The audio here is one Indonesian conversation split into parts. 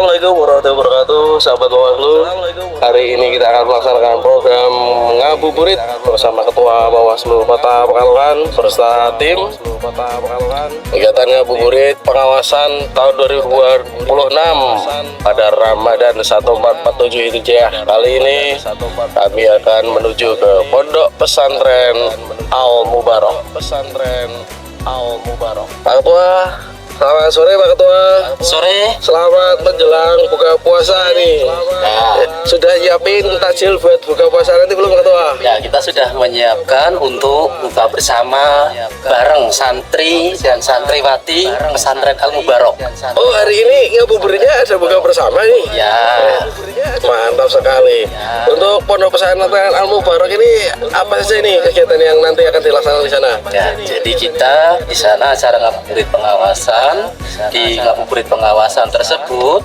Assalamualaikum warahmatullahi wabarakatuh, sahabat Bawaslu. Hari ini kita akan melaksanakan program ngabuburit bersama Ketua Bawaslu Kota Pekalongan beserta tim. Kegiatan ngabuburit pengawasan tahun 2026 pada Ramadan 1447 Hijriah. Kali ini kami akan menuju ke Pondok Pesantren Al Mubarok. Pak Ketua, selamat sore Pak Ketua. Sore. Selamat menjelang buka puasa nih. Sudah nyiapin takjil buat buka puasa nanti belum Pak Ketua? Ya, kita sudah menyiapkan untuk buka bersama bareng santri dan santriwati pesantren Al Mubarok. Oh, hari ini ngabuburitnya ada buka bersama nih. Ya. Mantap sekali. Untuk Pondok Pesantren Al Mubarok ini apa saja ini kegiatan yang nanti akan dilaksanakan di sana? Ya, jadi kita di sana acara ngabuburit pengawasan. Di ngabuburit pengawasan tersebut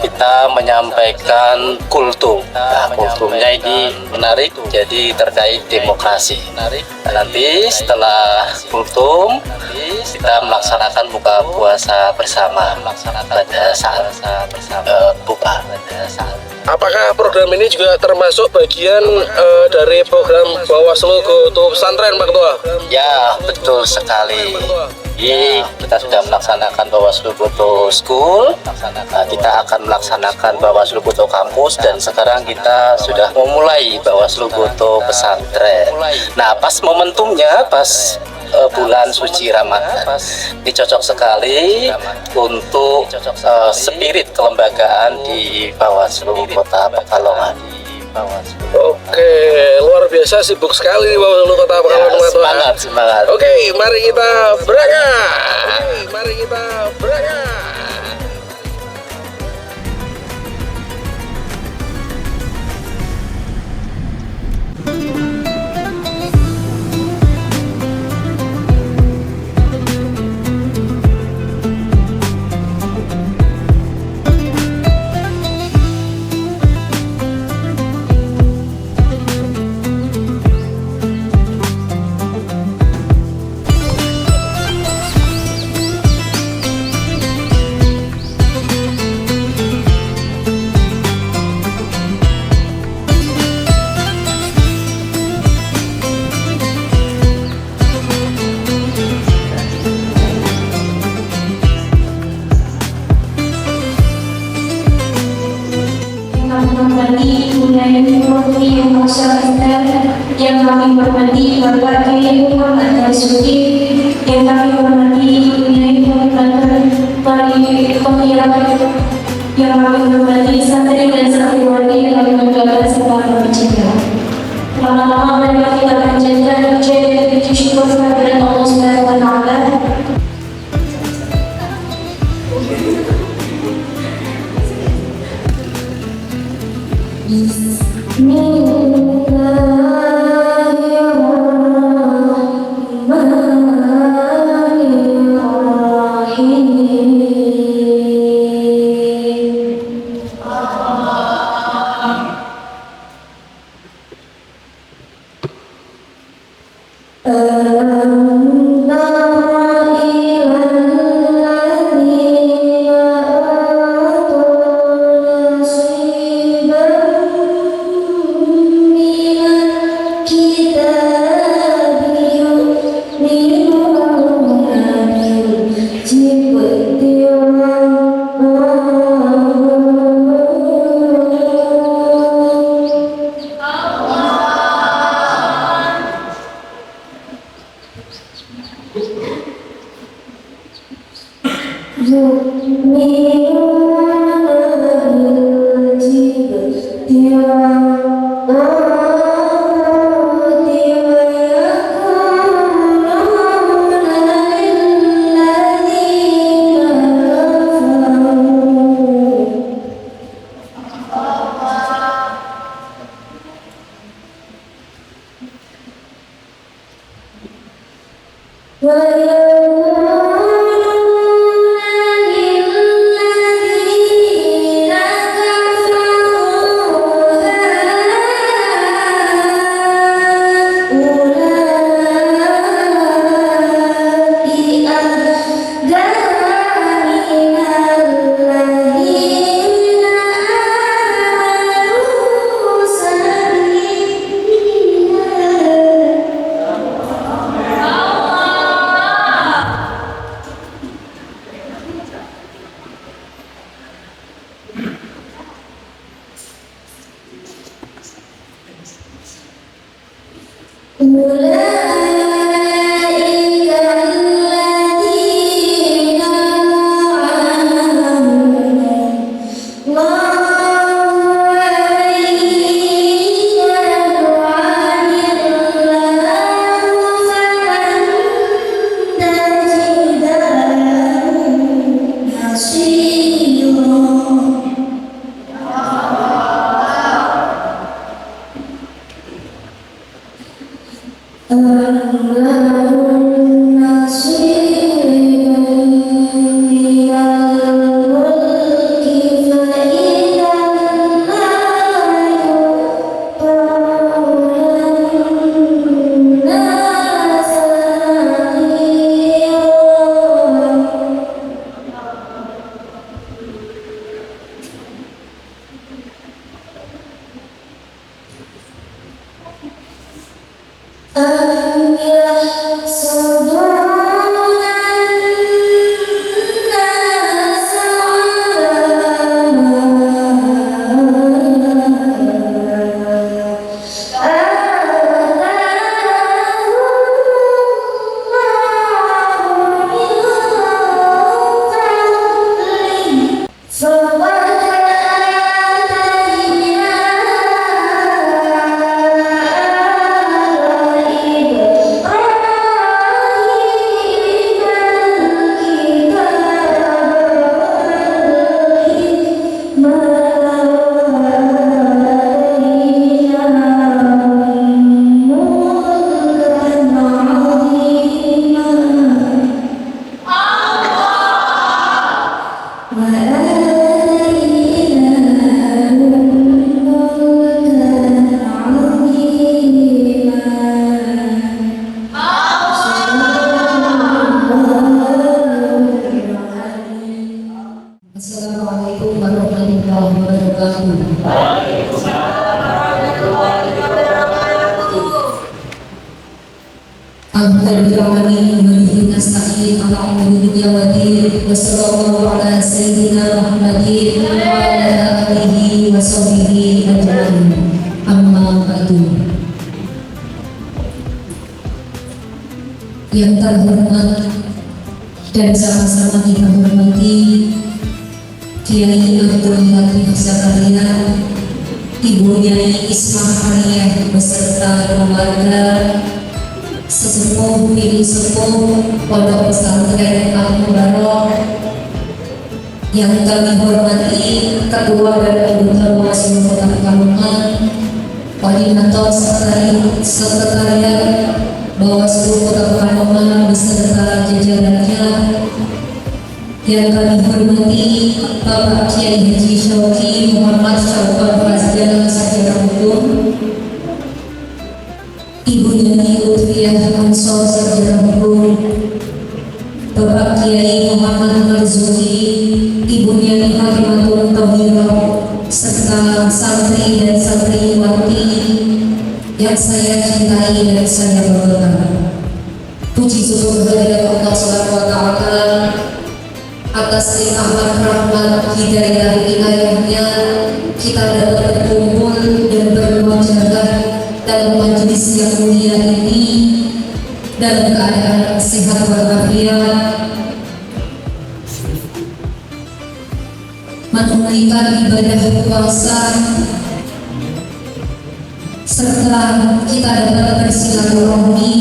kita menyampaikan kultum. Nah, kultumnya ini menarik, jadi terkait demokrasi. Nanti setelah kultum kita melaksanakan buka puasa bersama pada saat buka. Apakah program ini juga termasuk bagian dari program Bawaslu Go to Pesantren Pak Ketua? Ya, betul sekali. Jadi kita sudah melaksanakan Bawaslu Goto School, kita akan melaksanakan Bawaslu Goto Kampus, dan sekarang kita sudah memulai Bawaslu Goto Pesantren. Nah, pas momentumnya, pas bulan suci Ramadan, ini cocok sekali untuk spirit kelembagaan di Bawaslu Kota Pekalongan. Oke, luar biasa, sibuk sekali Bawaslu Kota Pekalongan. Ya, semangat. Oke, mari kita berangkat. Yang kami hormati Bapak Kiai Muhammad Dasuki, yang kami hormati Kiai Muhammad Bari Pengiraman, yang kami hormati santri dan santriwati yang kami banggakan serta kami cinta. Lama-lama mereka kita panjatkan puji syukur kehadirat Allah Subhanahu wa Ta'ala. Assalamualaikum warahmatullahi wabarakatuh. Alhamdulillah nasta'in ala umuri dunya wa din wa sallallahu ala sayyidina Muhammadin wa ala alihi wa sahbihi ajma'in. Amma ba'du. Yang terhormat dan sama-sama kita hormati Kiai Abdul Latif Zakaria, Ibu Nyai Ismailiyah beserta keluarga, sesepuh ibu sepuh Pondok Pesantren Al-Mubarak, yang kami hormati Ketua dan Anggota Bawaslu Kota Pekalongan, Koordinator Sekretariat Bawaslu Kota Pekalongan beserta jajarannya, yang kami hormati Bapak Kiai Haji Syauqi Muhammad Syauqan Sarjana Sarjana Hukum, Ibu Nyai Lutfiyah Ansor Sarjana Hukum, Bapak Kiai Muhammad Marzuki, Ibu Nyai Halimatul Tauhirah, serta santri dan santriwati yang saya cintai dan saya banggakan. Puji syukur kehadirat Allah Subhanahu wa Ta'ala atas nikmat rahmat hidayah inayahnya kita dapat berkumpul dan bermuajadah dalam majelis yang mulia ini dalam keadaan sehat walafiat, menunaikan ibadah puasa, serta kita dapat bersilaturahmi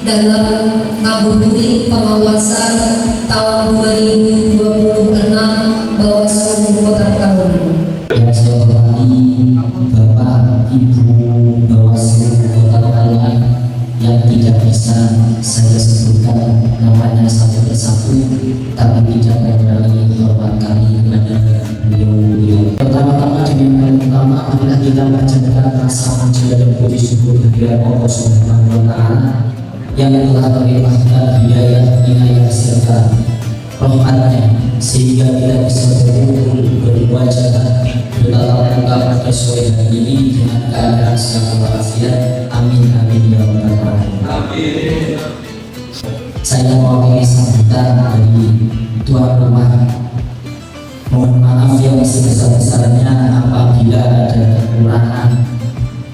dalam ngabuburit pengawasan tahun 2026 Bawaslu Kota Pekalongan. Yang saya hormati Bapak Ibu Bawaslu Kota Pekalongan yang tidak bisa saya sebutkan namanya satu persatu, tapi tidak mengurangi hormat kami kepada beliau. Pertama-tama dengan yang utama adalah kita menjaga rasa puji dan puji syukur kehadirat Allah Subhanahu wa Ta'ala yang telah melimpahkan hidayah, inayah serta rahmatnya sehingga kita bisa berkumpul bermuajadah bertatap muka pada sore hari ini dengan keadaan sehat walafiat. Amin amin ya rabbal alamin. Saya mewakili sambutan dari tuan rumah. Mohon maaf yang sebesar-besarnya apabila ada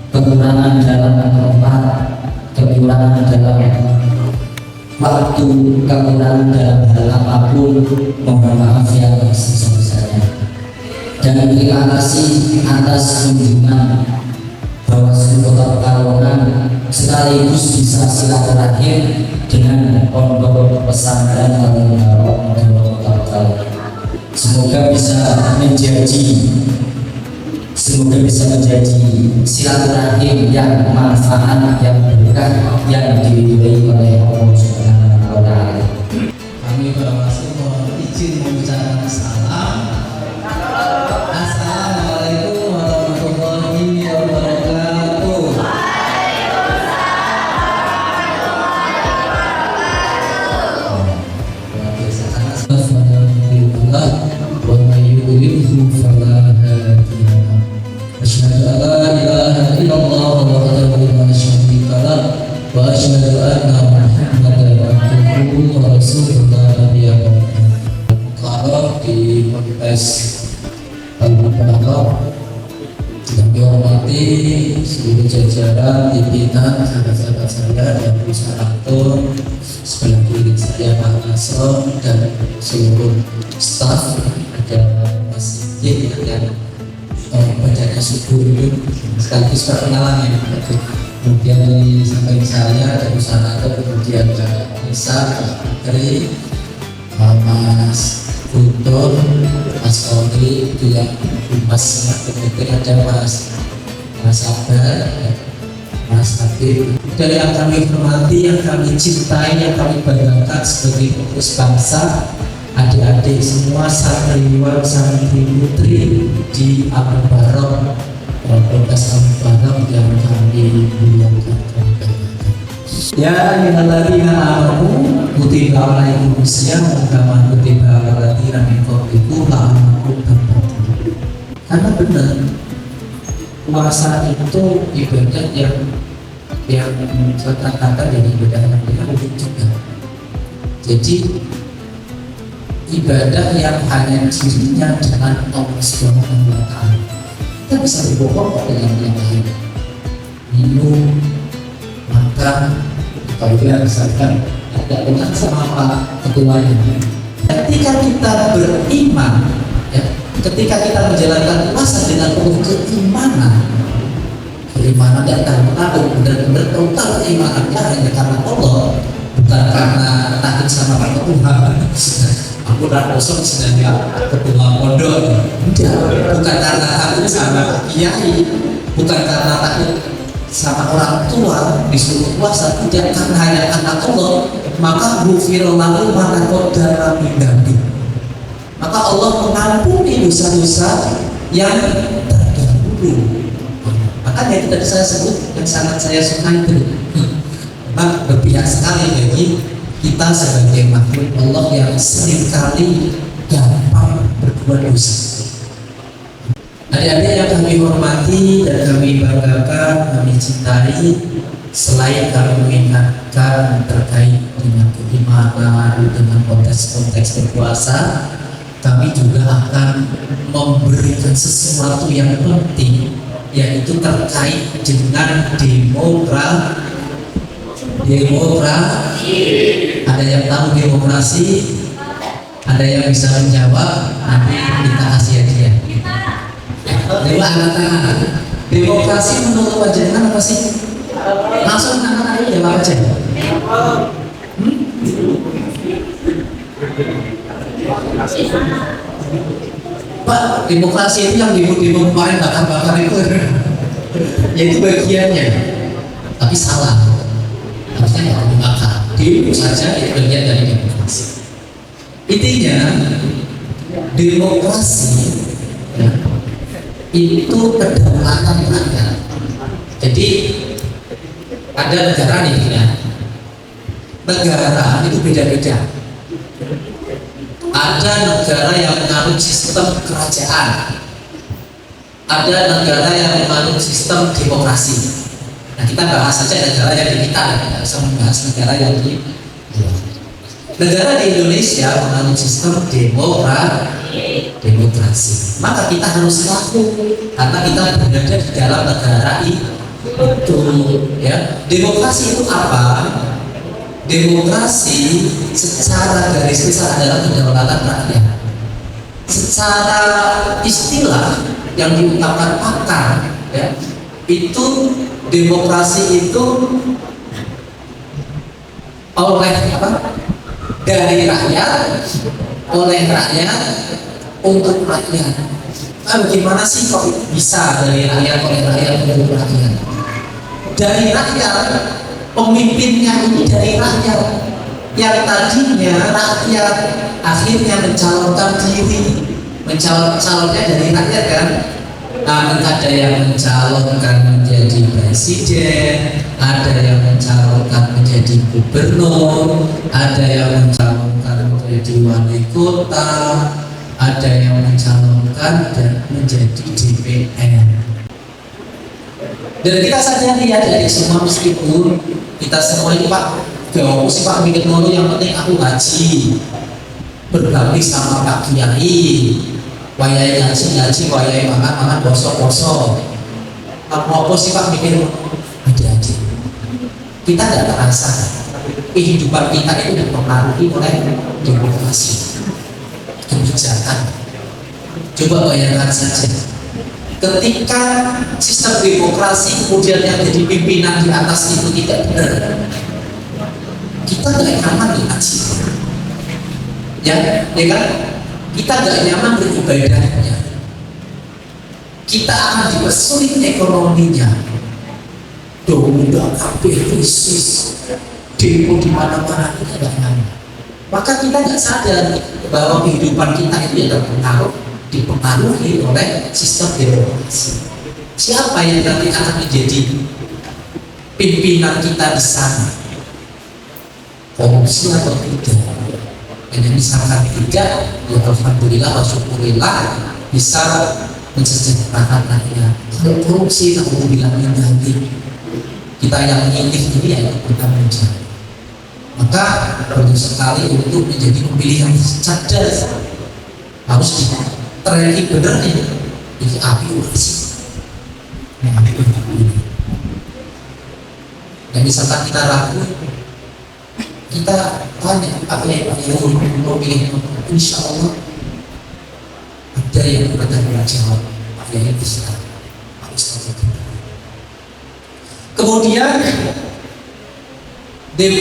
kekurangan dalam tempat, kekurangan dalam waktu, kekurangan dalam hal apapun, mohon maaf yang sebesar-besarnya. Dan terima kasih atas kunjungan Bawaslu Kota Pekalongan sekaligus bisa silaturahim dengan pondok pesantren Al-Mubarok Kota Pekalongan. Semoga bisa menjadi silaturahim yang manfaat, yang berkah, yang diridhoi oleh Allah Subhanahu wa Ta'ala. Kami Bawaslu mohon izin mengucapkan salam. Assalamualaikum warahmatullahi wabarakatuh. Asyhadu an la ilaha illallah wahdahu la syarika lah wa asyhadu anna Muhammadan abduhu wa rasuluhu la nabiyya ba'dahu. Kalau di Ponpes Al-Mubarok yang dihormati seluruh jajaran pimpinan, sahabat-sahabat saya dan pusaratur, sebelah kiri saya Pak Nasron dan seluruh staf, ada Mas Dik dan penjaga suku sekaligus perkenalan ya. Kemudian disampaikan saya dari pusaratur, kemudian ada Nisa, Pak Putri, Mas Guntur, Mas Oli, itu yang Mas, kemudian ada Mas Sabar, Mas Habib. Dari yang kami hormati, yang kami cintai, yang kami banggakan sebagai pengurus bangsa, adik-adik semua, santriwan, santri putri di Al-Mubarok, Ponpes Al-Mubarok yang kami muliakan, kami banggakan. Ya ayyuhalladzina amanu kutiba alaikumusiyam kama kutiba alal ladzina min qablikum la'allakum tattaqun. Karena benar, puasa itu ibadah yang kata-kata jadi ibadah yang wajib juga. Jadi ibadah yang hanya dirinya dengan Allah Subhanahu wa Ta'ala. Kita bisa berbohong dengan yang lain, minum, makan, kalau kita misalkan ada dengan sama Pak Ketuanya. Ketika kita beriman, ya, ketika kita menjalankan puasa dengan penuh keimanan dan takut, benar-benar total keimanannya hanya karena Allah, bukan karena takut sama Pak Ketua. Aku udah kosong sedangkan ketua pondok, bukan karena takut sama kiai, bukan karena takut sama orang tua disuruh puasa, tidak, karena hanya karena Allah. Maka ghufira lahu ma taqaddama min dhanbi, maka Allah mengampuni dosa-dosa yang terdahulu. Makanya itu tadi saya sebut yang sangat saya suka itu, memang berpihak sekali bagi kita sebagai makhluk Allah yang seringkali gampang berbuat dosa. Adik-adik yang kami hormati dan kami banggakan, kami cintai, selain kami mengingatkan terkait dengan keimanan, dengan konteks-konteks berpuasa, kami juga akan memberikan sesuatu yang penting, yaitu terkait dengan demokrasi. Ada yang tahu demokrasi? Ada yang bisa menjawab? Nanti kita kasih hadiah. Lewat angkat tangan. Demokrasi menurut panjenengan apa sih? Langsung angkat aja jawab aja. Pak, demokrasi itu yang demo kemarin bakar-bakar itu, yaitu bagiannya. Tapi salah. Harusnya nggak dibakar. Demo saja itu bagian dari demokrasi. Intinya demokrasi ya, itu kedaulatan rakyat. Jadi ada negara nih ya. Negara itu beda-beda. Ada negara yang menganut sistem kerajaan, ada negara yang menganut sistem demokrasi. Nah, kita bahas saja negara yang di kita, kita bisa membahas negara yang di negara di Indonesia menganut sistem demokrasi. Maka kita harus tahu, karena kita berada di dalam negara Itu ya. Demokrasi itu apa? Demokrasi secara garis besar adalah kedaulatan rakyat. Secara istilah yang diungkapkan pakar, ya, itu demokrasi itu oleh apa? Dari rakyat, oleh rakyat, untuk rakyat. Nah, bagaimana sih kok bisa dari rakyat, oleh rakyat, untuk rakyat? Dari rakyat, pemimpinnya ini dari rakyat. Yang tadinya rakyat akhirnya mencalonkan diri, calonnya dari rakyat kan. Nah, ada yang mencalonkan menjadi presiden, ada yang mencalonkan menjadi gubernur, ada yang mencalonkan menjadi wali kota, ada yang mencalonkan dan menjadi DPR. Dan kita sadari ya dari semua, meskipun kita semua ini Pak, gak sih Pak mikir dulu, yang penting aku ngaji, berbakti sama Pak Kiai, wayai ngaji, wayai makan, poso. Apa sih Pak mikir adik-adik? Kita tidak terasa kehidupan kita itu dipengaruhi oleh demokrasi, kebijakan. Coba bayangkan saja, ketika sistem demokrasi kemudian yang jadi pimpinan di atas itu tidak benar, kita tidak nyaman ngaji, ya kan? Kita tidak nyaman beribadahnya, kita akan dipersulit ekonominya. Udah kabeh krisis, demo di mana-mana, kita tidak nyaman. Maka kita nggak sadar bahwa kehidupan kita itu yang dipengaruhi oleh sistem demokrasi. Siapa yang nanti akan menjadi pimpinan kita di sana? Korupsi atau tidak? Dan misalkan tidak, ya alhamdulillah wa syukurillah bisa mensejahterakan rakyat. Kalau korupsi, kalau bilang nanti kita yang milih ini ya bertanggung jawab. Maka perlu sekali untuk menjadi pemilih yang cerdas, harus ditereki benar ini api urasi. Dan misalkan kita ragu, kita tanya apa yang mau pilih, insya Allah ada yang bertanggung jawab, apa yang bisa harus terjadi. Kemudian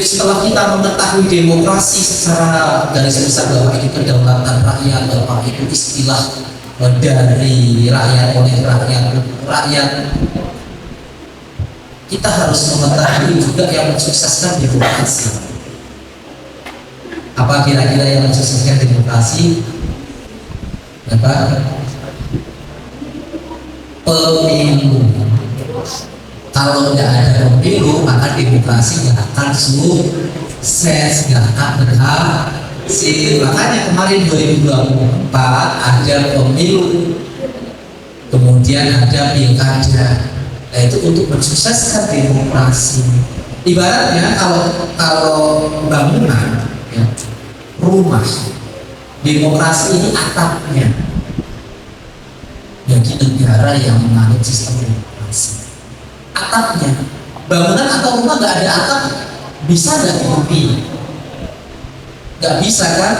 setelah kita mengetahui demokrasi secara garis besar bahwa itu kedaulatan rakyat, bahwa itu istilah dari rakyat, oleh rakyat, kita harus mengetahui juga yang mensukseskan demokrasi. Apa kira-kira yang mensukseskan demokrasi? Apa? Pemilu. Kalau tidak ada pemilu, maka demokrasi nggak akan sukses, nggak akan berhasil. Makanya kemarin 2024 ada pemilu, kemudian ada pilkada. Nah, itu untuk mensukseskan demokrasi. Ibaratnya kalau bangunan, ya, rumah, demokrasi ini atapnya. Bagi negara yang menganut sistem demokrasi, atapnya. Bangunan atau rumah nggak ada atap, bisa nggak dihidupi? Nggak bisa kan?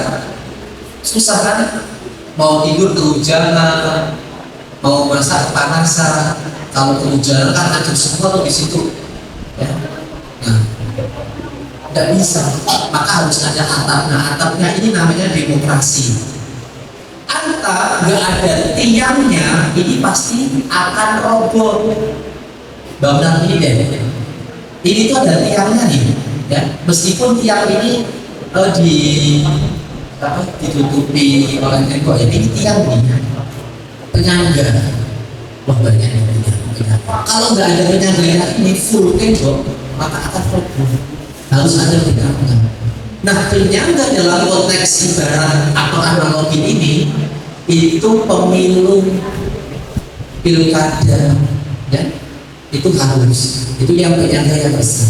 Susah kan? Mau tidur kehujanan, mau masak kepanasan. Kalau kehujanan kan hancur semua tuh di situ. Ya. Nah, nggak bisa. Maka harus ada atap. Nah, atapnya ini namanya demokrasi. Atap nggak ada tiangnya, ini pasti akan roboh. Bangunan ini deh, ini tuh ada tiangnya nih, ya. Meskipun tiang ini ditutupi oleh tembok, ini tiang nih, penyangga. Wah, banyak yang penyangga. Kalau nggak ada penyangganya ini full tembok, maka akan roboh. Harus ada penyangga. Nah, penyangga dalam konteks ibarat atau analogi ini itu pemilu, pilkada, ya. Itu harus, itu yang penyangga yang besar.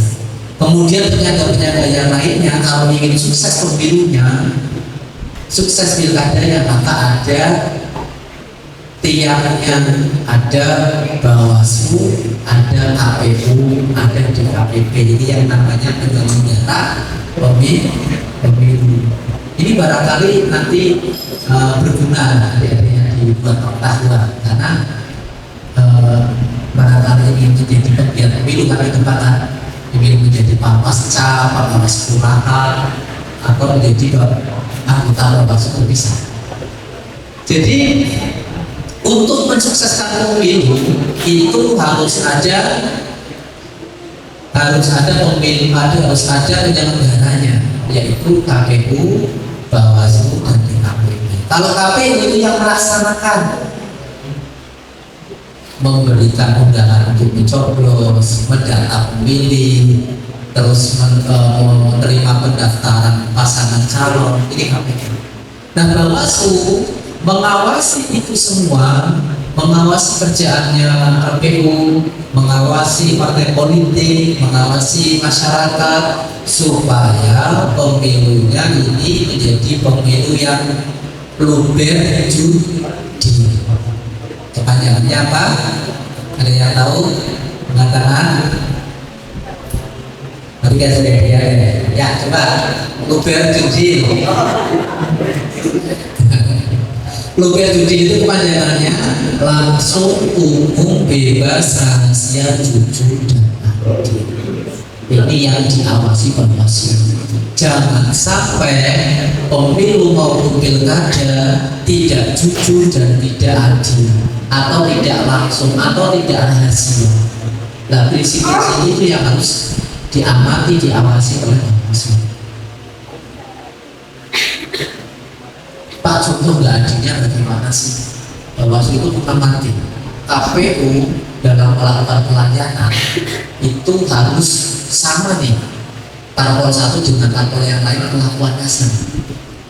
Kemudian penyangga yang lainnya, kalau ingin sukses pemilunya, sukses pilkadanya, maka ada tiangnya ada Bawaslu, ada KPU, ada DKPP. Jadi yang namanya penyelenggara pemilu. Ini barangkali nanti berguna dibuat pengetahuan karena barangkali ini menjadi penggiat pemilu kami tempatkan ingin menjadi pampasca, pamas kelurahan atau menjadi anggota Bawaslu bisa. Jadi untuk mensukseskan pemilu itu harus ada pemilu, harus ada penyelenggaranya, yaitu KPU, Bawaslu, dan DKPP. Kalau KPU itu yang melaksanakan, memberikan undangan untuk mencoblos, mendata pemilih, terus menerima pendaftaran pasangan calon, ini KPU. Nah, Bawaslu mengawasi itu semua, mengawasi kerjaannya KPU, mengawasi partai politik, mengawasi masyarakat supaya pemilunya ini menjadi pemilu yang luber judi. Kepanjangannya apa? Ada yang tahu? Mengatakan? Tapi kan ya, coba luber judi. Luber judi itu kepanjangannya langsung, umum, bebas, rahasia, jujur, dan adil. Ini yang diawasi Bawaslu. Jangan sampai pemilu maupun pilkada tidak jujur dan tidak adil, atau tidak langsung, atau tidak rahasia. Nah, prinsip-prinsip itu yang harus diamati, diawasi oleh Bawaslu. Pak, contoh nggak adilnya bagaimana sih? Bawaslu itu mengamati KPU dalam melakukan pelayanan itu harus sama nih, parpol satu dengan parpol yang lain perlakuannya sama.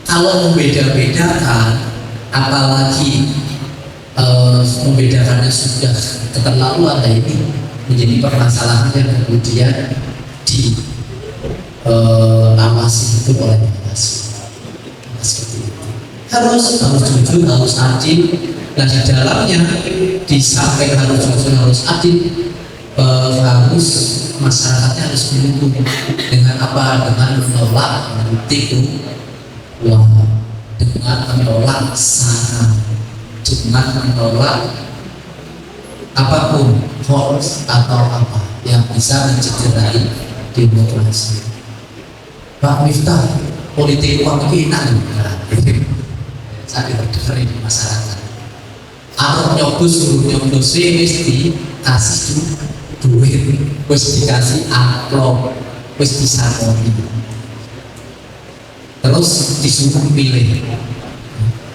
Kalau membeda-bedakan, apalagi membedakannya sudah keterlaluan, ini menjadi permasalahan yang kemudian diawasi itu oleh Bawaslu. Harus jujur, harus adil, dan di dalamnya di samping harus jujur, harus adil, harus masyarakatnya harus mendukung dengan apa? Dengan menolak politik uang, dengan menolak sara, dengan menolak apapun hoax atau apa yang bisa mencederai demokrasi. Pak Miftah, politik uang itu enak juga. Saya dengar di masyarakat. Arab nyobos suruh nyobos mesti kasih duit, wis dikasih amplop, wis disangoni, terus disuruh pilih.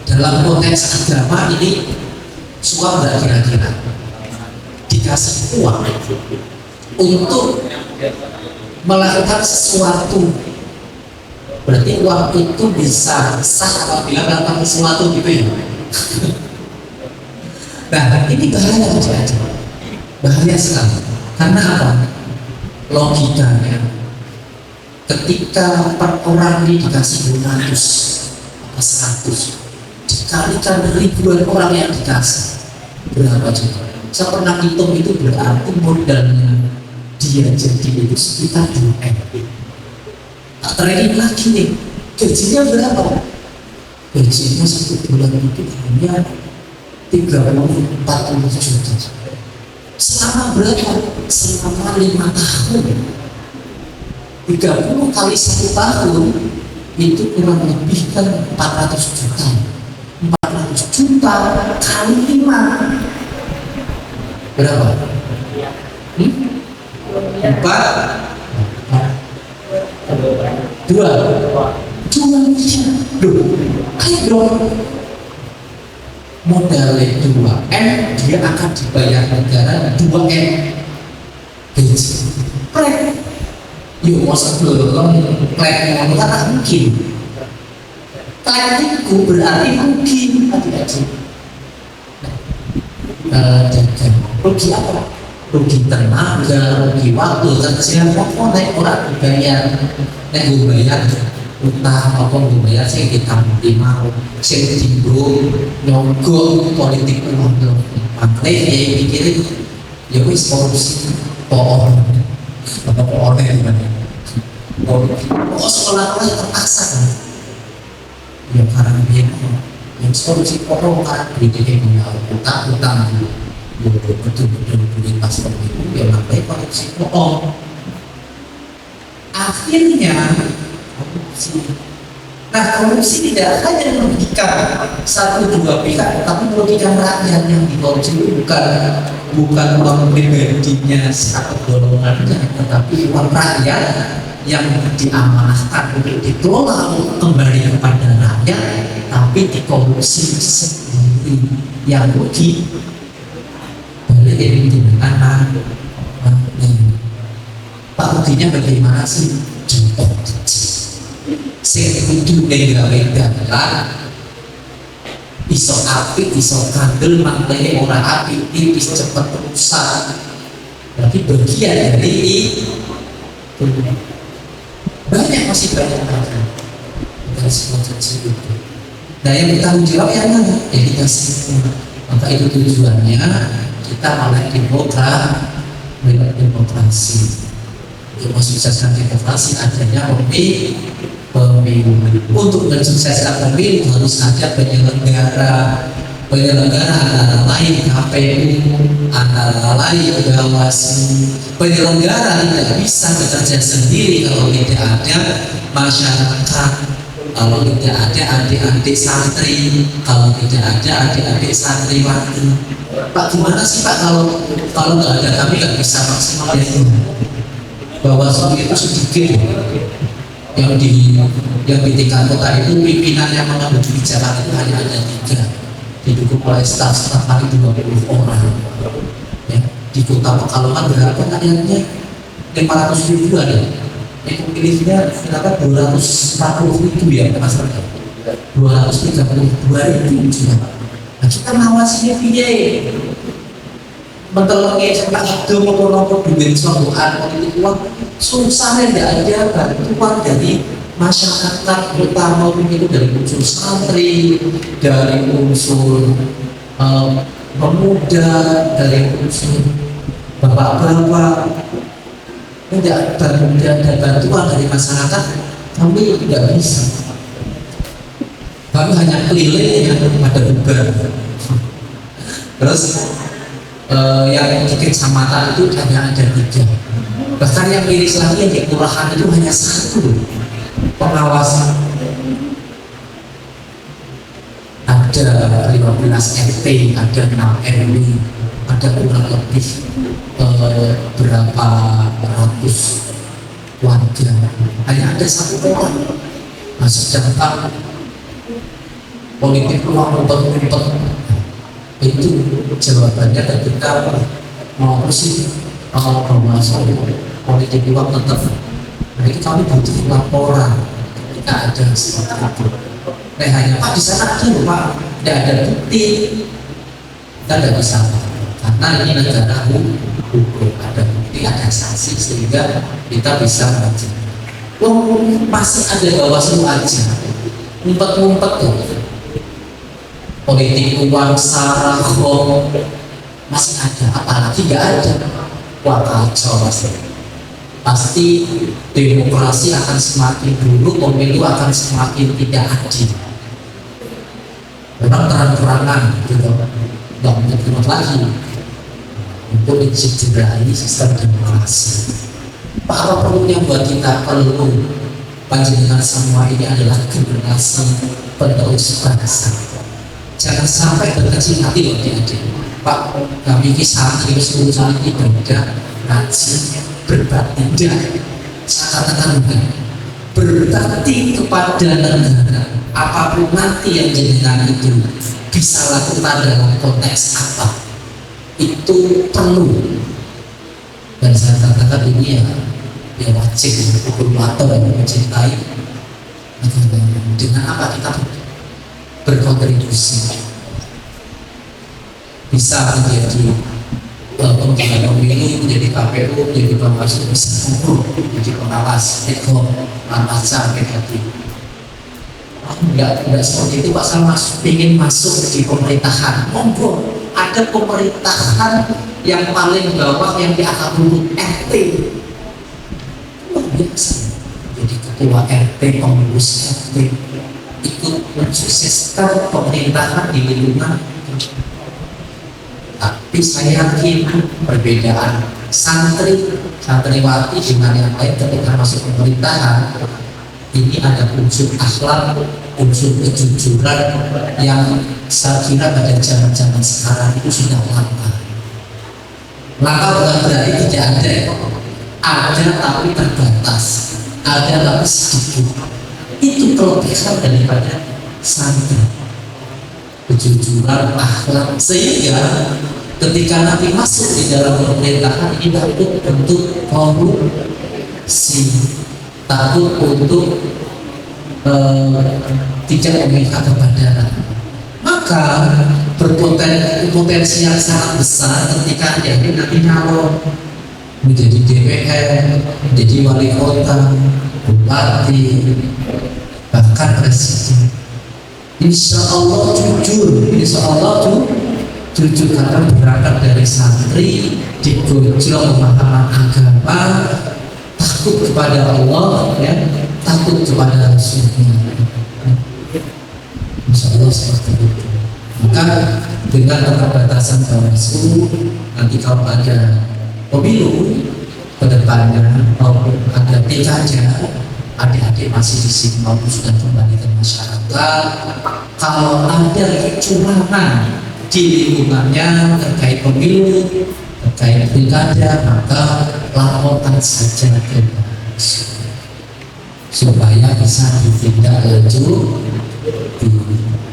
Dalam konteks agama ini suap nggak kira-kira dikasih uang untuk melakukan sesuatu, berarti uang itu bisa sah apabila melakukan sesuatu gitu ya. Nah, ini bahaya terjadi, bahaya sekali. Karena apa? Logikanya, ketika per orang ini dikasih 200 atau 100, dikalikan ribuan orang yang dikasih, berapa juga? Saya pernah hitung itu berarti modalnya dia jadi itu sekitar 2M. Tak training lagi nih, gajinya berapa? Gajinya 1 bulan itu hanya 30-40 juta. Selama berapa? Selama 5 tahun. 30 kali 1 tahun itu kurang lebih kan 400 juta. 400 juta kali 5 berapa? 2 miliar. Ayo dong, modalnya 2M, dia akan dibayar negara 2M gaji. Plek, yuk masa belum plek ngomong tak mungkin. Plek itu berarti mungkin adik-adik. Rugi apa? Rugi tenaga, rugi waktu, kerja pokoknya naik orang dibayar, naik bayar utang apa membayar sing ditampi mau sing dimbro nyogok politik uang makanya ya pikirin ya wis korupsi pohon apa pohonnya gimana sekolah terpaksa kan ya karena dia yang korupsi pohon karena dia punya utang betul-betul pas seperti itu ya makanya korupsi pohon akhirnya korupsi tidak hanya merugikan satu dua pihak, tapi merugikan rakyat yang dikorupsi itu bukan uang pribadinya satu golongannya, tetapi uang rakyat yang diamanahkan untuk dikelola kembali kepada rakyat, tapi dikorupsi sendiri yang rugi. Balik ini dengan Pak ruginya bagaimana sih? Contoh sing kudu gawe dalan iso apik iso kandel maknane ora apik tipis cepet rusak berarti bagian dari itu banyak masih banyak dari semacam itu. Nah yang bertanggung jawab yang mana? Ya kita semua. Maka itu tujuannya kita malah demokrasi. Untuk mensukseskan demokrasi adanya pemilu. Untuk mensukseskan pemilu harus ada penyelenggara antara lain KPU, antara lain Bawaslu. Penyelenggara tidak bisa bekerja sendiri kalau tidak ada masyarakat, kalau tidak ada adik-adik santri, kalau tidak ada adik-adik santriwati. Pak gimana sih Pak kalau nggak ada kami nggak bisa maksimal itu? Bawaslu itu sedikit yang di tingkat kota itu pimpinan yang mengambil kebijakan itu hanya ada 3 didukung oleh staf paling 20 orang ya. Di kota Pekalongan berapa rakyatnya 500 ribuan ya yang pilihnya terdapat 240 ribu ya masyarakat 232 ribu juga. Nah kita ngawasinya piye mentelongi sepak itu mau duit soal politik uang susahnya tidak ada bantuan dari masyarakat terutama itu dari unsur santri, dari unsur pemuda, dari unsur bapak-bapak. Tidak ada bantuan dari masyarakat, kami tidak bisa. Kami hanya keliling yang pada bubar. Terus yang di kecamatan itu hanya ada 3. Bahkan yang miris lagi yang di kelurahan itu hanya 1 pengawasan. Ada 15 RT, ada 6 RW, ada kurang lebih berapa ratus warga. Hanya ada 1 orang. Nah, sedangkan politik uang ngumpet-ngumpet itu jawabannya ketika mau sih Bawaslu politik uang tetap. Jadi kami butuh laporan ketika ada sesuatu itu. Hanya Pak di sana aja Pak, tidak ada bukti, kita tidak bisa karena ini negara hukum, ada bukti, ada saksi sehingga kita bisa baca. Masih ada Bawaslu aja, ngumpet-ngumpet tuh. Politik uang, sara, hoax masih ada, apalagi nggak ada. Wah kacau pasti demokrasi akan semakin buruk, pemilu akan semakin tidak adil. Memang terang-terangan gitu, nggak menyebut lagi untuk mencederai sistem demokrasi. Apa perlunya buat kita perlu panjenengan semua ini adalah generasi penerus bangsa. Jangan sampai berkecil hati loh adik-adik. Pak, kami ini santri sepuluh ibadah, ngaji, berbakti dan saya katakan bukan berbakti kepada negara. Apapun nanti yang jenengan itu bisa lakukan dalam konteks apa itu perlu. Dan saya katakan ini ya wajib hukum atau yang mencintai negara. Dengan apa kita berkontribusi bisa menjadi pengguna pemilu, menjadi KPU, menjadi Bawaslu, bisa menjadi pengawas, ekom, lantasan, PKT. enggak seperti itu Pak, saya ingin masuk di pemerintahan. Monggo, ada pemerintahan yang paling bawah yang di akabur RT. Luar biasa. Jadi ketua RT, pengurus RT ikut mensukseskan pemerintahan di lingkungan. Tapi saya yakin perbedaan santriwati dengan yang lain ketika masuk pemerintahan ini ada unsur akhlak, unsur kejujuran yang saya kira pada zaman-zaman sekarang itu sudah langka. Langka bukan berarti tidak ada tapi terbatas, ada tapi sedikit. Itu kelebihan daripada santri, kejujuran, akhlak, sehingga ketika nanti masuk di dalam pemerintahan ini takut untuk korupsi, takut untuk tidak memihak kepada, maka berpotensi yang sangat besar ketika dia nanti nyalon menjadi DPR, menjadi wali kota, bupati, bahkan presiden. Insya Allah jujur karena berangkat dari santri, digojol pemahaman agama, takut kepada Allah, ya, takut kepada Rasulnya. Insya Allah seperti itu. Maka dengan keterbatasan Bawaslu, nanti kalau ada pemilu kedepannya maupun ada pilkada, adik-adik masih di sini maupun sudah kembali ke masyarakat, kalau ada kecurangan di lingkungannya terkait pemilu, terkait pilkada, maka laporkan saja ke Bawaslu supaya bisa ditindaklanjuti.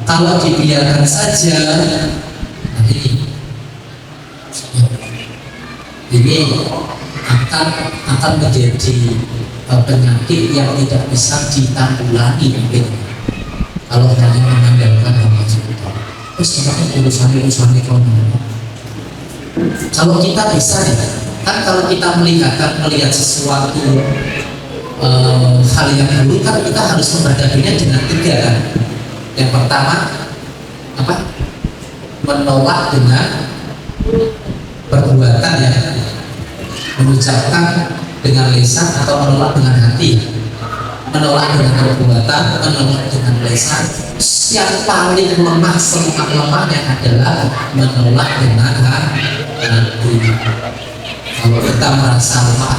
Kalau dibiarkan saja, ini akan menjadi penyakit yang tidak bisa ditanggulangi. Kalau hanya mengandalkan Bawaslu, terus urusan ekonomi. Kalau kita bisa, kan kalau kita melihat sesuatu hal yang dulu, kan kita harus menghadapinya dengan 3 kan. Yang pertama apa? Menolak dengan perbuatan, ya, mengucapkan dengan lisan atau menolak dengan hati. Menolak dengan perbuatan, menolak dengan lisan. Yang paling lemah, selemah-lemahnya adalah menolak dengan hati. Kalau kita merasa lemah,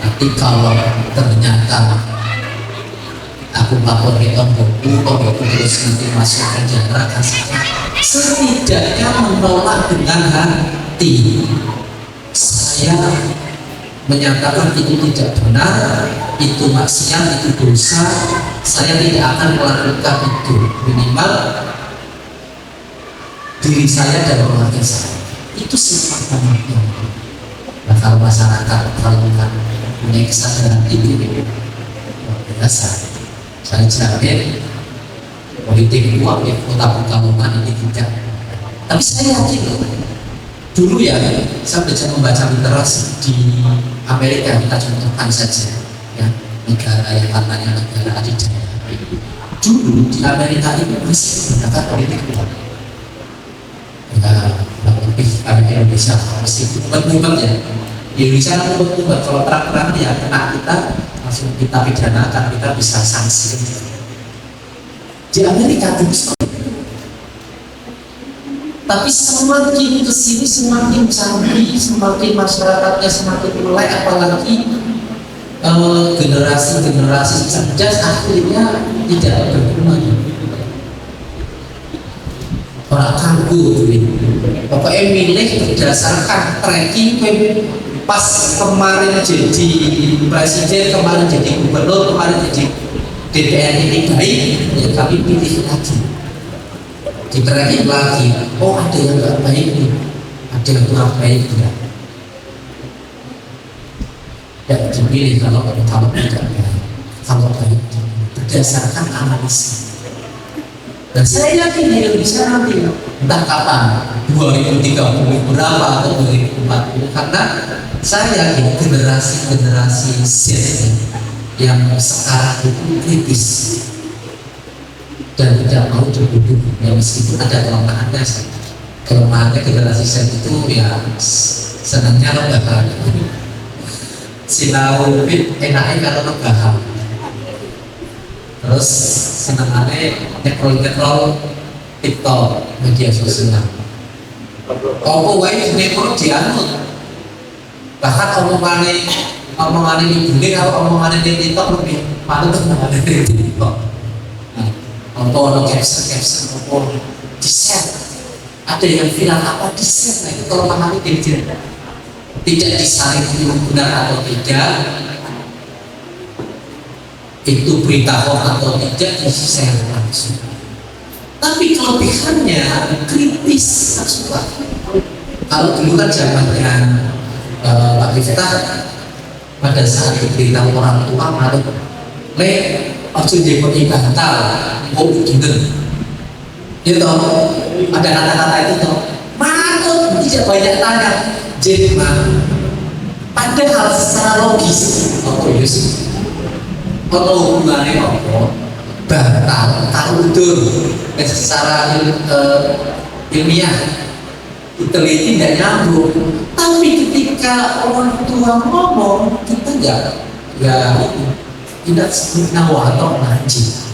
tapi kalau ternyata aku lapor ke omboku terus nanti masuk penjara, setidaknya menolak dengan hati. Saya menyatakan itu tidak benar, itu maksiat, itu dosa, saya tidak akan melakukan itu. Minimal diri saya dan keluarga saya. Itu sifat kemampuan. Nah, kalau masyarakat kalau punya kesadaran tinggi, biasa. Saya jamin politik uang ya, kota Pekalongan ini tidak. Tapi saya yakin dulu, ya, saya bisa membaca literasi di Amerika, kita contohkan saja, ya, negara yang katanya negara adidaya. Dulu di Amerika itu masih menggunakan politik uang. Ya, lebih dari Indonesia mesti ubat-ubat, ya. Di Indonesia ubat-ubat, kalau terang-terang ya kena kita langsung kita pidanakan, kita bisa sanksi. Di Amerika dulu, tapi semakin kesini semakin canggih, semakin masyarakatnya semakin melek, apalagi generasi cerdas akhirnya tidak berguna. Orang kanggu, pokoknya milih berdasarkan tracking. Pas kemarin jadi presiden, kemarin jadi gubernur, kemarin jadi DPR ini baik, ya kami pilih lagi, diterangin lagi. Oh, ada yang nggak baik nih, ada yang kurang baik ya. Ya dipilih kalau tidak baik, kalau baik berdasarkan analisis. Dan saya yakin di Indonesia nanti entah kapan 2030 berapa atau 2040, karena saya yakin generasi Z yang sekarang itu kritis, dan tidak mau tertuduh ya, meskipun ada kelemahannya sih. Kelemahannya generasi Z itu ya senangnya rebahan, sinau enaknya kalau rebahan, terus senangannya nyekrol TikTok, media sosial. Apa wae jenenge kok dianut. Bahkan omongannya ibune kalau omongannya di TikTok lebih panut omongannya di TikTok. Apa ono caption apa di-share. Ada yang viral apa di-share. Nah itu kalau pahami dia tidak disaring itu benar atau tidak, itu berita hoax atau tidak di-share langsung. Tapi kelebihannya kritis langsung. Kalau dulu kan zamannya Pak Miftah, pada saat diberitahu orang tua malu, le, ojo jemput bantal, mau bener. Ya toh, ada kata-kata itu toh, malu, tidak banyak tanya, jemput. Padahal secara logis, kalau hubungannya apa, bantal, kalau udur, secara ilmiah diteliti tidak nyambung. Tapi ketika orang tua ngomong, kita tidak sebut nawa atau najis.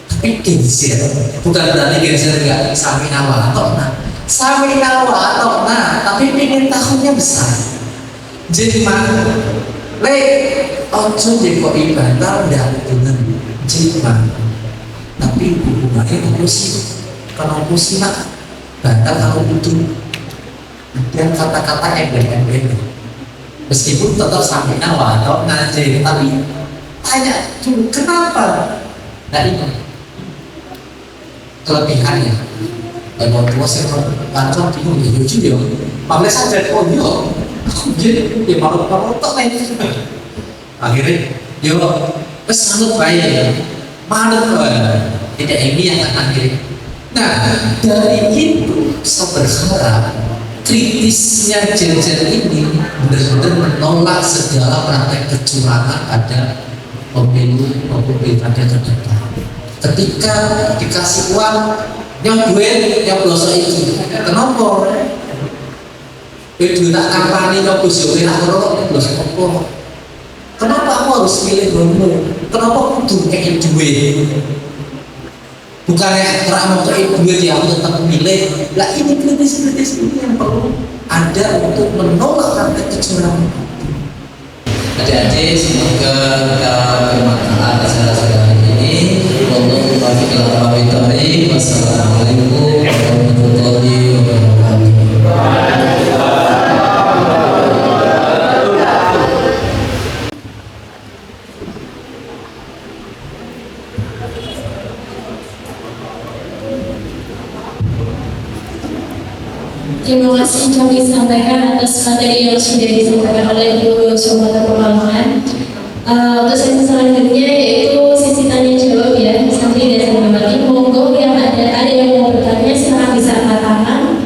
Tapi genser, bukan berarti genser nggak sami nawa atau sami nawa atau tapi pengen tahunnya besar. Jadi le ojo jeko ibadah udah bener. Jadi tapi hubungannya kenapa sih nak bantal kalau itu dan kata-kata embel-embel meskipun tetap sampai nawa atau ngaji, tapi tanya dulu kenapa. Nah ini kelebihannya. Dan orang tua saya pancong bingung ya lucu ya. Pakai saja oh yo, jadi ya malu-malu tak lain. Akhirnya yo wes anut baik, malu tidak ini yang akhirnya. Nah dari itu saya berharap kritisnya Gen-Z ini benar-benar menolak segala praktek kecurangan pada pemilu maupun pilkada ke depan. Ketika dikasih uang, yang duit, yang blosok itu, kenapa? Itu tak kampanye, yang blosok itu, yang blosok apa? Kenapa aku harus pilih kamu? Kenapa aku tuh kayak duit? Bukannya terang mau kayak duit ya aku tetap memilih. Lah ini kritis-kritis ini yang perlu ada untuk menolak praktek kecurangan. Adik-adik semoga kita bermanfaat atas hari ini. Wassalamualaikum warahmatullahi wabarakatuh. Terima kasih kami sampaikan atas materi yang sudah disampaikan oleh Ibu Sumatera Pekalongan. Untuk sesi selanjutnya yaitu sesi tanya jawab ya, santri dan santriwati. Monggo yang ada yang mau bertanya silakan bisa angkat tangan.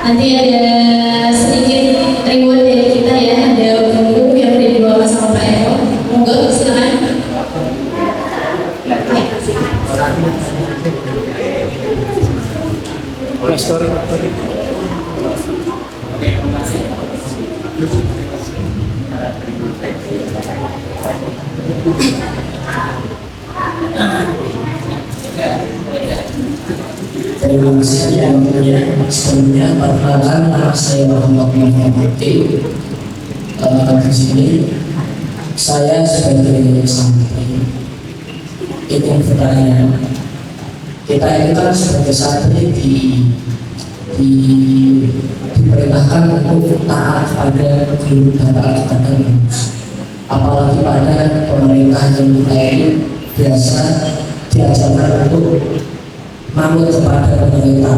Nanti ada sedikit reward dari kita ya, ada buku yang dibawakan sama Pak Eko. Monggo silakan. Terima kasih yang mulia. Sebelumnya perkenalkan nama saya Muhammad Muhammadi. Di sini saya sebagai santri ingin bertanya, kita ini kan sebagai santri diperintahkan untuk taat pada guru dan taat pada apalagi pada pemerintah yang lain biasa diajarkan untuk manut kepada pemerintah.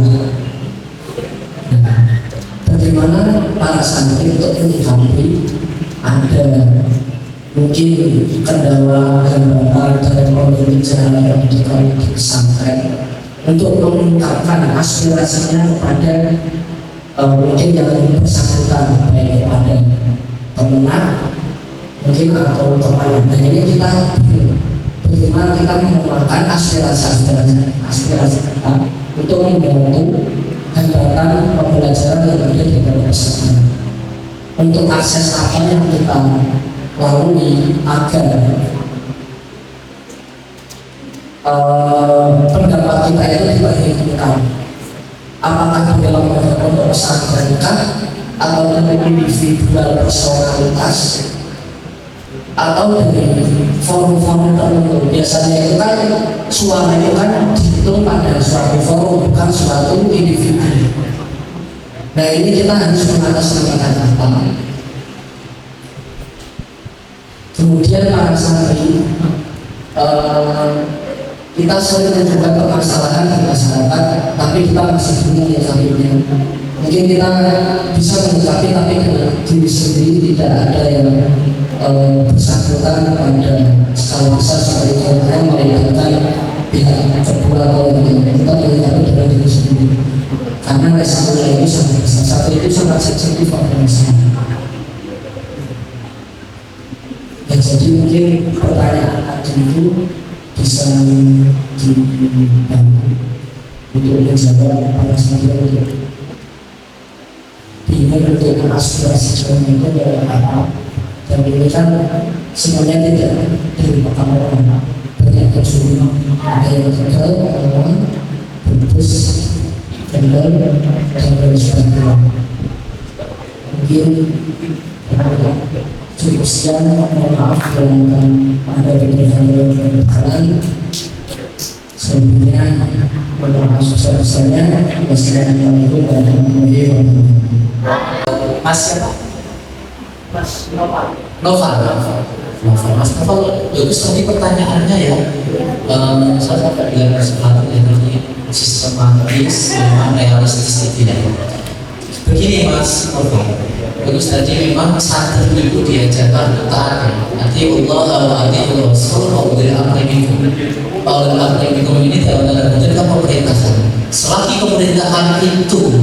Bagaimana para santri untuk menyikapi ada mungkin kendala dalam pembicaraan yang dikali di pesantren untuk mengungkapkan aspirasinya kepada mungkin yang bersangkutan baik kepada pemenang mungkin atau kepada ini kita bagaimana kita mengeluarkan aspirasi kita untuk membantu hambatan pembelajaran yang ada di dalam pesantren. Untuk akses apa yang kita lalui agar pendapat kita itu diperhitungkan, apakah dalam pondok pesantren atau dari individual personalitas atau dari forum-forum tertentu. Biasanya itu kan suara itu kan dihitung pada suatu forum, bukan suatu individu. Nah ini kita harus mengatasnamakan apa. Kemudian para santri, kita sering mencoba permasalahan di masyarakat, tapi kita masih bingung ya akhirnya. Mungkin kita bisa menyikapi, tapi diri sendiri tidak ada yang bersangkutan pada skala besar seperti orang melibatkan pihak kedua atau yang kita menyikapi dengan diri sendiri. Karena resikonya ini sangat besar. Satu itu sangat sensitif pada masyarakat. Dan jadi mungkin pertanyaan tadi itu bisa dibantu untuk menjawab pada saat itu. Bingung untuk mengaspirasikan itu adalah apa? Dan ini kan semuanya tidak dilupakan orang. Banyak yang ada yang gagal, orang putus, kendal, dan lain sebagainya. Mungkin cukup sekian, mohon maaf kalau ada penjelasan yang berjalan. Sebelumnya, mohon maaf sebesar-besarnya. Wassalamualaikum warahmatullahi wabarakatuh. Mas siapa? Mas Noval. Mas Noval, bagus tadi pertanyaannya ya. Saya dapat dengar sesuatu yang ini sistematis, memang realistis tidak. Begini Mas Noval, bagus tadi memang santri itu diajarkan taat. Nanti Allah Rasul dari apa ini? Kalau apa ini dalam kan pemerintahan. Selagi pemerintahan itu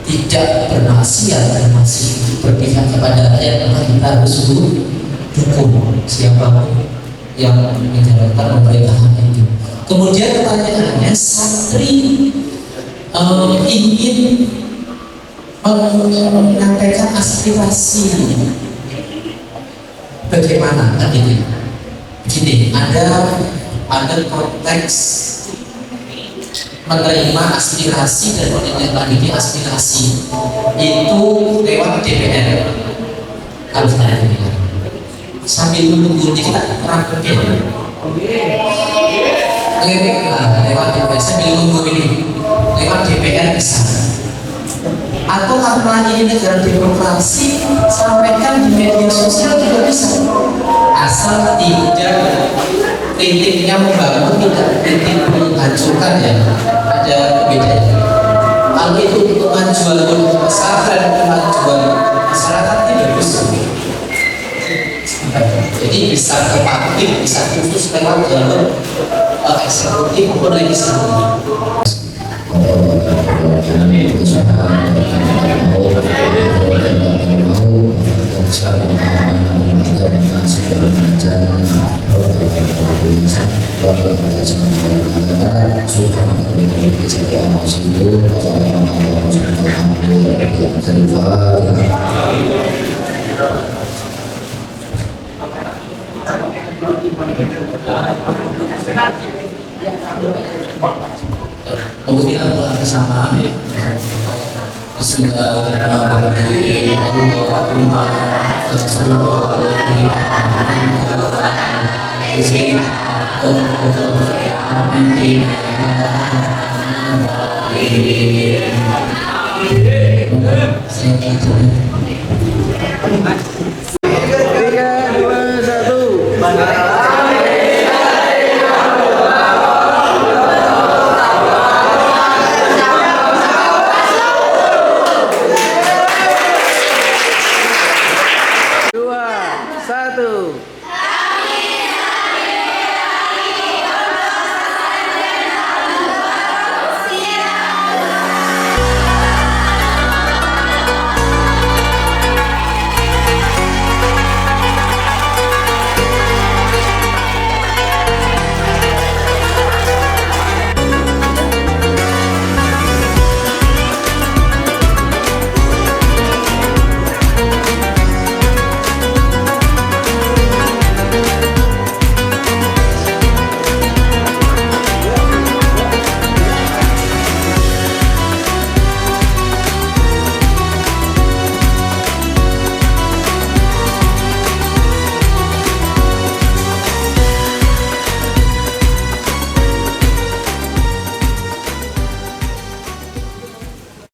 tidak bermaksiat dan masih berpihak kepada rakyat, maka kita harus dukung siapapun yang menjalankan pemerintahan itu. Kemudian pertanyaannya, santri ingin menyampaikan aspirasi bagaimana kan ini? Begini, ada konteks menerima aspirasi dan menindaklanjuti aspirasi itu lewat DPR. Harus ada DPR. Sambil menunggu ini kita rangkep lewat DPR. Sambil menunggu ini lewat DPR bisa. Atau karena ini negara demokrasi, sampaikan di media sosial juga bisa. Asal tidak kritiknya membangun, tidak kritik menghancurkan ya, ada bedanya. Kalau itu untuk kemajuan pesantren, kemajuan masyarakat ini bagus. Jadi bisa terpaksa, bisa khusus lewat jalur eksekutif maupun legislatif. Kemudian Allah bersama Bismillahirrahmanirrahim.